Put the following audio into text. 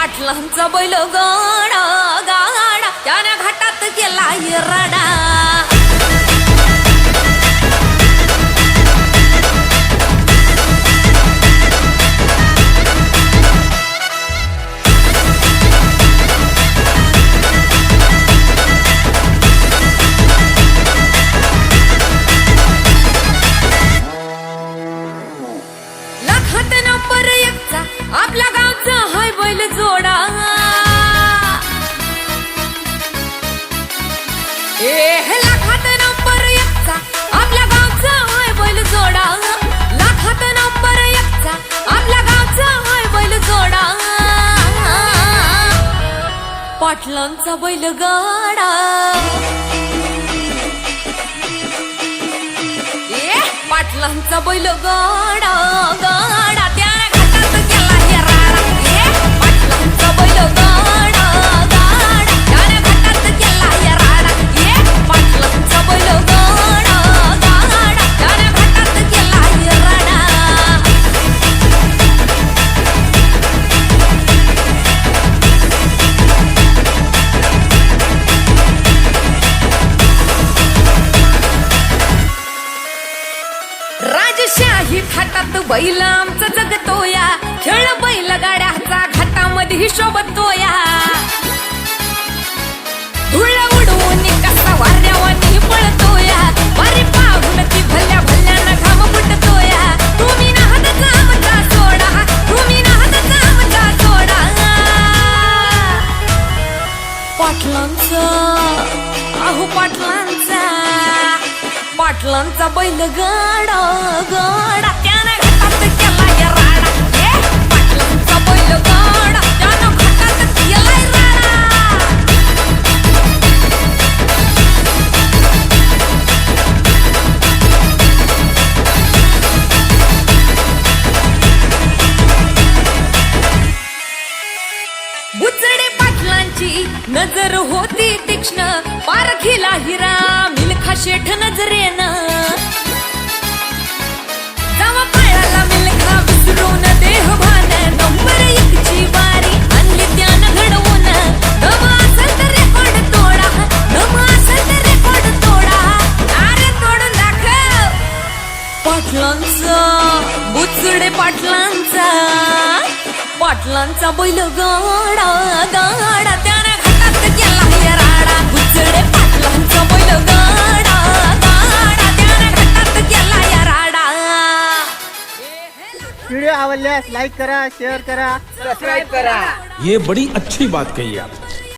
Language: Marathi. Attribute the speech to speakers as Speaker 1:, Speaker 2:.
Speaker 1: पाटलांचा बैल गाडा गाडा त्याने घाटात केला राडा लाखात नंबर एकचा आपल्या गावचा हाय बैल जोडा लाखात नंबर एकचा आपल्या गावचा हाय बैल जोडा लाखात नंबर एकचा आपल्या गावचा हाय बैल जोडा पाटलांचा बैल गाडा पाटलांचा बैल गाडा गाडा त्याने घाटात केला राडा पाटलांचा बैल गाडा गाडा त्याने घाटात केला राडा पाटलांचा बैल गाडा गाडा त्याने घाटात केला राडा राजशाही थाटात बैल आमचा जगतोया खेळ बैल गाड्याचा घाटामध्ये शोभतोया धुळ उडवून कसा वाऱ्यावानी पळतोया वारी पाहून ती भल्या भल्यानं घाम फुटतोया तुम्ही नाहदचा आमचा सोडा तुम्ही नाहदचा आमचा सोडा पाटलांचा अहो पाटलांचा पाटलांचा बैल गाडा गाडा त्याने घाटात केला राडा पाटलांचा बैल गाडा त्यानं घाटात केला राडा बुचडे पाटलांची नजर होती तीक्ष्ण पारखीला हिरा मिल्खा शेठ नजरेनं जावा पायाला मिल्खा विसरून देहभान नंबर एकची बारी आणली त्यानं घडवून दम असेल तर रेकॉर्ड तोडा दम असेल तर रेकॉर्ड तोडा अरे तोडून दाखव पाटलांचा बुचडे पाटलांचा पाटलांचा बैल गाडा गाडा त्याने घाटात केला राडा बुचडे पाटलांचा बैल गाडा गाडा त्याने घाटात केला राडा
Speaker 2: व्हिडिओ आवडल्यास लाईक करा शेअर करा
Speaker 3: सब्सक्राइब करा।
Speaker 4: ये बड़ी अच्छी बात कही आप।